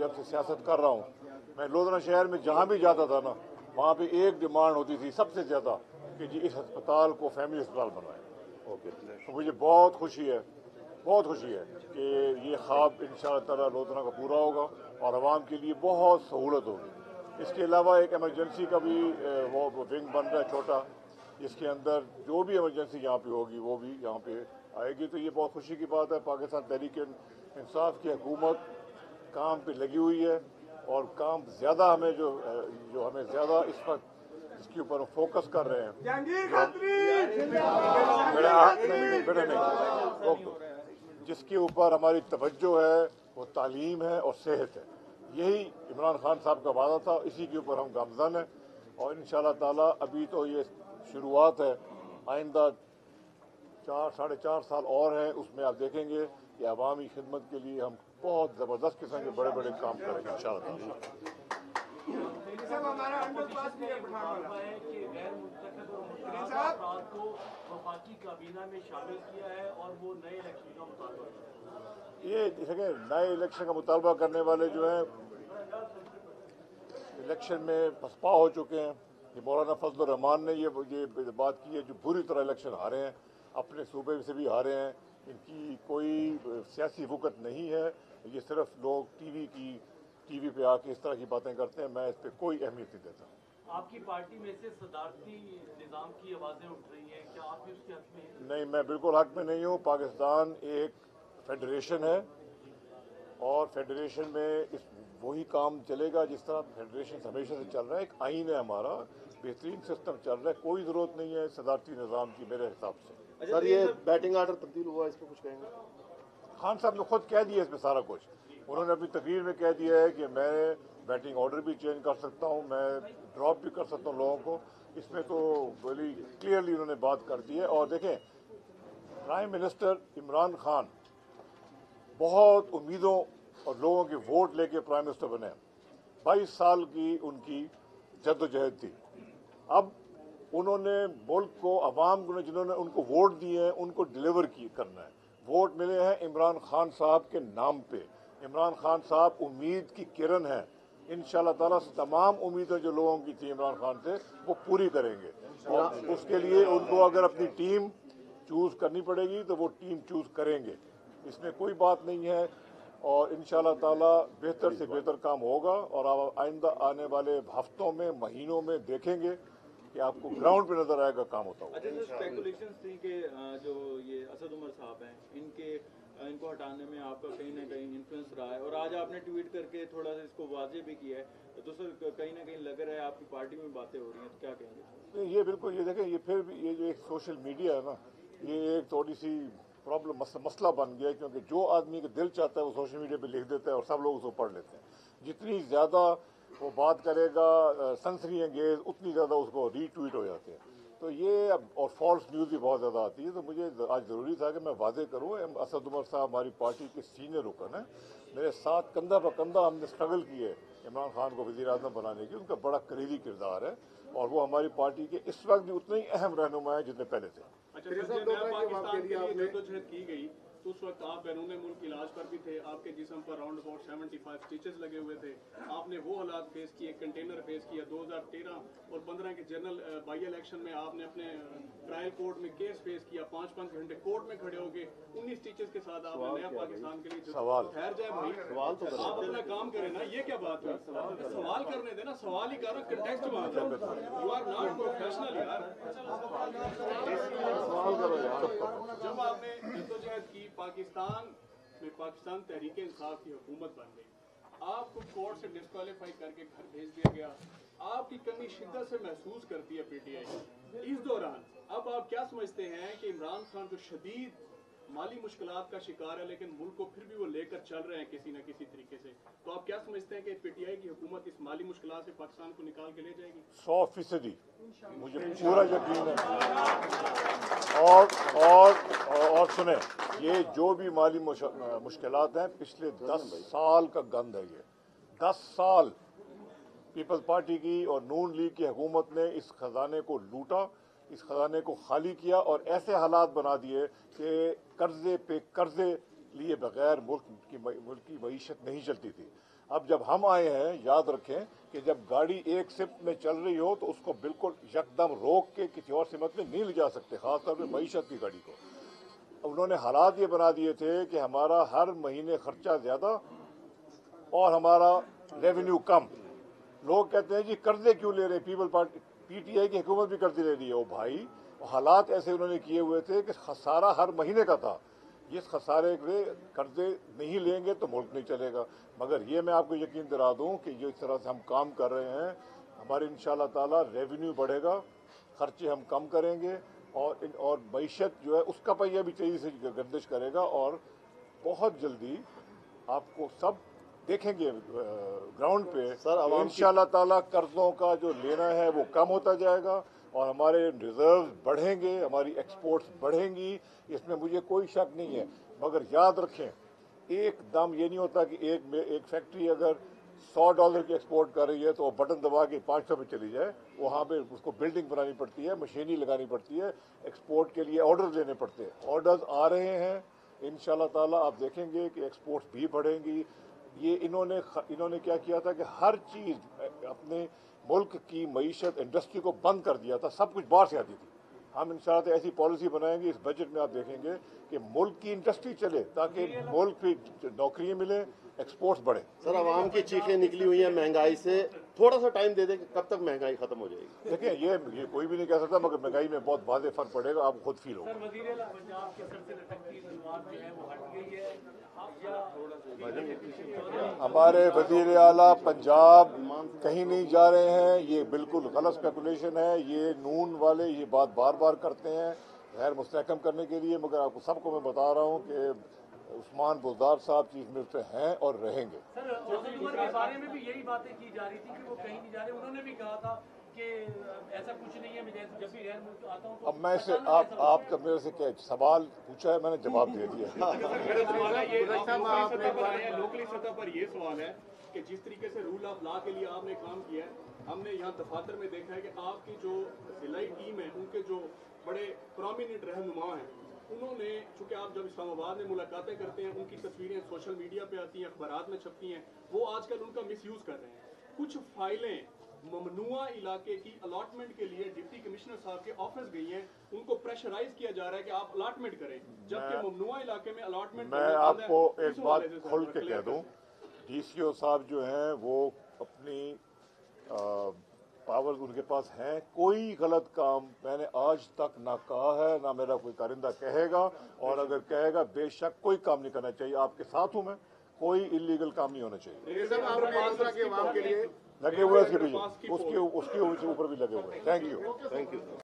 जब से सियासत कर रहा हूँ, मैं लोधना शहर में जहाँ भी जाता था ना, वहाँ पे एक डिमांड होती थी सबसे ज़्यादा कि जी इस अस्पताल को फैमिली अस्पताल बनवाएं। ओके, तो मुझे बहुत खुशी है कि ये ख्वाब इंशाअल्लाह ताला लोधना का पूरा होगा और आवाम के लिए बहुत सहूलत होगी। इसके अलावा एक एमरजेंसी का भी वो विंग बन रहा है छोटा, जिसके अंदर जो भी इमरजेंसी यहाँ पे होगी वो भी यहाँ पे आएगी। तो ये बहुत खुशी की बात है। पाकिस्तान तहरीक इंसाफ की हुकूमत काम पे लगी हुई है और काम ज़्यादा हमें जो हमें ज़्यादा इस वक्त इसके ऊपर हम फोकस कर रहे हैं। जिसके ऊपर हमारी तवज्जो है वो तालीम है और सेहत है। यही इमरान खान साहब का वादा था, इसी के ऊपर हम गामज़न हैं और इंशाअल्लाह ताला अभी तो ये शुरुआत है। आइंदा 4-4.5 साल और हैं, उसमें आप देखेंगे कि अवामी खिदमत के लिए हम बहुत ज़बरदस्त किस्म के बड़े बड़े काम करेंगे इंशाअल्लाह। ये देखें, नए इलेक्शन का मुतालबा करने वाले जो हैं इलेक्शन में पसपा हो चुके हैं। ये मौलाना फजल रहमान ने ये बात की है, जो बुरी तरह इलेक्शन हारे हैं, अपने सूबे से भी हारे हैं। इनकी कोई सियासी वक़्त नहीं है, ये सिर्फ लोग टीवी पे आके इस तरह की बातें करते हैं। मैं इस पर कोई अहमियत नहीं देता। आपकी पार्टी में से सदारती निज़ाम की आवाज़ें उठ रही हैं, क्या आप भी उसके हक में हैं? नहीं, मैं बिल्कुल हक में नहीं हूँ। पाकिस्तान एक फेडरेशन है और फेडरेशन में वही काम चलेगा जिस तरह फेडरेशन हमेशा से चल रहा है। एक आइन है हमारा, बेहतरीन सिस्टम चल रहा है, कोई ज़रूरत नहीं है सदारती निज़ाम की मेरे हिसाब से। सर, ये बैटिंग आर्डर तब्दील हुआ, इस पर कुछ कहेंगे? खान साहब ने खुद कह दिया इसमें सारा कुछ। उन्होंने अपनी तकरीर में कह दिया है कि मैं बैटिंग ऑर्डर भी चेंज कर सकता हूँ, मैं ड्रॉप भी कर सकता हूँ लोगों को। इसमें तो बड़ी क्लियरली उन्होंने बात कर दी है। और देखें, प्राइम मिनिस्टर इमरान खान बहुत उम्मीदों और लोगों के वोट लेके प्राइम मिनिस्टर बने। 22 साल की उनकी जद्दोजहद थी। अब उन्होंने मुल्क को, अवाम को, जिन्होंने उनको वोट दिए हैं, उनको डिलीवर करना है। वोट मिले हैं इमरान खान साहब के नाम पे। इमरान खान साहब उम्मीद की किरण है। इंशाअल्लाह ताला तमाम उम्मीदें जो लोगों की थी इमरान खान से वो पूरी करेंगे। और उसके लिए उनको अगर अपनी टीम चूज़ करनी पड़ेगी तो वो टीम चूज़ करेंगे, इसमें कोई बात नहीं है। और इंशाअल्लाह ताला बेहतर से बेहतर काम होगा और आप आइंदा आने वाले हफ्तों में, महीनों में देखेंगे कि आपको ग्राउंड पे नजर आएगा काम होता हुआ। अच्छा सर, स्पेकुलेशंस थी कि जो ये असद उमर साहब हैं, इनको हटाने में आपका कहीं ना कहीं इन्फ्लुएंस रहा है और आज आपने ट्वीट करके थोड़ा सा इसको वाजे भी किया है। तो सर कहीं ना कहीं लग रहा है आपकी पार्टी में बातें हो रही हैं, तो क्या कहेंगे? ये बिल्कुल, ये देखें, ये फिर भी ये जो एक सोशल मीडिया है ना, ये एक थोड़ी सी प्रॉब्लम मसला बन गया है, क्योंकि जो आदमी का दिल चाहता है वो सोशल मीडिया पे लिख देता है और सब लोग उसको पढ़ लेते हैं। जितनी ज़्यादा वो बात करेगा सनसनी अंगेज, उतनी ज़्यादा उसको रीट्वीट हो जाते हैं। तो ये और फॉल्स न्यूज़ भी बहुत ज़्यादा आती है। तो मुझे आज ज़रूरी था कि मैं वादे करूँ, असद उमर साहब हमारी पार्टी के सीनियर रुकन हैं, मेरे साथ कंधा पर कंधा हमने स्ट्रगल किए इमरान खान को वज़ीर आज़म बनाने की। उनका बड़ा करीबी किरदार है और वो हमारी पार्टी के इस वक्त भी उतने ही अहम रहनुमा हैं जितने पहले थे। अच्छा, पाकिस्तान के लिए जद्दोजहद की गई तो उस वक्त आप बैरून मुल्क इलाज पर भी थे, आपके जिस्म पर राउंड अबाउट 75 स्टिचेस लगे हुए थे। आपने वो हालात फेस किए, कंटेनर फेस किया। 2013 और 15 के जनरल बाई इलेक्शन में आपने अपने ट्रायल कोर्ट में केस फेस किया, 5-5 घंटे कोर्ट में खड़े होके 19 स्टिचेस के साथ आपने नया पाकिस्तान के लिए सवाल ठहर जाए भाई, आप अपना काम करें ना, ये क्या बात है? सवाल करने देना, सवाल ही करो, कंटेक्स्ट में यू आर नॉट प्रोफेशनल यार। जब आपने जद्दोजहद की, पाकिस्तान में पाकिस्तान तहरीक इंसाफ की हुकूमत बन गई, आपको कोर्ट से डिस्क्वालीफाई करके घर भेज दिया गया। आपकी कमी शिद्दत से महसूस करती है पीटीआई। इस दौरान अब आप क्या समझते हैं कि इमरान खान जो शदीद माली मुश्किलात का शिकार है लेकिन मुल्क को फिर भी वो लेकर चल रहे हैं किसी न किसी तरीके से, तो आप क्या समझते हैं कि पीटीआई की हुकूमत इस माली मुश्किलात से पाकिस्तान को निकाल के ले जाएगी? 100% मुझे पूरा यकीन है। और सुने, ये जो भी माली मुश्किलात हैं, पिछले 10 साल का गंद है। ये 10 साल पीपल्स पार्टी की और नून लीग की हुकूमत ने इस खजाने को लूटा, इस खजाने को खाली किया और ऐसे हालात बना दिए कि कर्जे पे कर्जे लिए बगैर मुल्क की मईशत नहीं चलती थी। अब जब हम आए हैं, याद रखें कि जब गाड़ी एक शिफ्ट में चल रही हो तो उसको बिल्कुल यकदम रोक के किसी और सिमत में नहीं ले जा सकते, खासतौर पर मईशत की गाड़ी को। उन्होंने हालात ये बना दिए थे कि हमारा हर महीने खर्चा ज़्यादा और हमारा रेवेन्यू कम। लोग कहते हैं जी कर्जे क्यों ले रहे हैं, पीपल पार्टी पीटीआई की हुकूमत भी कर्जे ले रही है। वो भाई हालात ऐसे उन्होंने किए हुए थे कि खसारा हर महीने का था। जिस खसारे के कर्जे नहीं लेंगे तो मुल्क नहीं चलेगा। मगर ये मैं आपको यकीन दिला दूं कि जो इस तरह से हम काम कर रहे हैं, हमारे इंशाल्लाह ताला रेवेन्यू बढ़ेगा, खर्चे हम कम करेंगे और मईशत जो है उसका पहिया भी तेजी से गर्दिश करेगा। और बहुत जल्दी आपको सब देखेंगे ग्राउंड पे सर, इंशाल्लाह ताला कर्जों का जो लेना है वो कम होता जाएगा और हमारे रिजर्व बढ़ेंगे, हमारी एक्सपोर्ट्स बढ़ेंगी, इसमें मुझे कोई शक नहीं है। मगर याद रखें, एकदम ये नहीं होता कि एक फैक्ट्री अगर $100 की एक्सपोर्ट कर रही है तो वो बटन दबा के 500 पे चली जाए। वहाँ पे उसको बिल्डिंग बनानी पड़ती है, मशीनरी लगानी पड़ती है, एक्सपोर्ट के लिए ऑर्डर लेने पड़ते हैं। ऑर्डर्स आ रहे हैं, इंशाल्लाह ताला आप देखेंगे कि एक्सपोर्ट्स भी बढ़ेंगी। ये इन्होंने क्या किया था कि हर चीज़ अपने मुल्क की मईशत इंडस्ट्री को बंद कर दिया था, सब कुछ बाहर से आती थी। हम इंशाल्लाह ऐसी पॉलिसी बनाएंगे, इस बजट में आप देखेंगे कि मुल्क की इंडस्ट्री चले ताकि मुल्क में नौकरियां मिले, एक्सपोर्ट्स बढ़े। सर, आवाम की चीखें निकली हुई हैं महंगाई से, थोड़ा सा टाइम दे दें कि कब तक महंगाई खत्म हो जाएगी। देखिए ये कोई भी नहीं कह सकता, मगर महंगाई में बहुत वाज़ेह फर्क पड़ेगा, आप खुद फील होगा। सर वज़ीर आला पंजाब के सर से लटकती तलवार जो है वो हट गई है या हमारे वज़ीर आला पंजाब कहीं नहीं जा रहे हैं, ये बिल्कुल गलत स्पेकुलेशन है। ये नून वाले ये बात बार बार करते हैं गैर मुस्तहकम करने के लिए, मगर आपको सबको मैं बता रहा हूँ कि उस्मान बुज़दार साहब चीफ मिनिस्टर हैं और रहेंगे। सर असद उमर के बारे में भी यही बातें की जा रही थी कि वो कहीं नहीं जा रहे। उन्होंने भी कहा था कि ऐसा कुछ नहीं है, मैं जब भी गैर मुल्क आता हूँ तो अब मैं इसे आप जब मेरे से क्या सवाल पूछा है, मैंने जवाब दे दिया। लोकली सतह पर ये सवाल है कि जिस तरीके से रूल ऑफ लॉ के लिए आपने काम किया है, हमने यहाँ दफातर में देखा है कि आपकी जो जिलाई टीम है, उनके जो बड़े प्रोमिनेंट रहनुमा हैं, उन्होंने, चूंकि आप जब इस्लामाबाद में मुलाकातें करते हैं, उनकी तस्वीरें सोशल मीडिया पे आती हैं, अखबारात में छपती हैं, वो आजकल उनका मिसयूज कर रहे हैं। कुछ फाइलें ममनुआ इलाके की अलॉटमेंट के लिए डिप्टी कमिश्नर साहब के ऑफिस गई हैं, उनको प्रेशराइज किया जा रहा है कि आप अलॉटमेंट करें, जबकि ममनुआ इलाके में अलॉटमेंट। मैं आपको एक बात खोल के कह दूं, डीसीओ साहब जो हैं वो अपनी पावर्स उनके पास हैं, कोई गलत काम मैंने आज तक ना कहा है, ना मेरा कोई कारिंदा कहेगा, और अगर कहेगा बेशक कोई काम नहीं करना चाहिए। आपके साथ हूं मैं, कोई इलीगल काम नहीं होना चाहिए। लगे हुए उसके पीछे, उसके ऊपर भी लगे हुए। Thank you.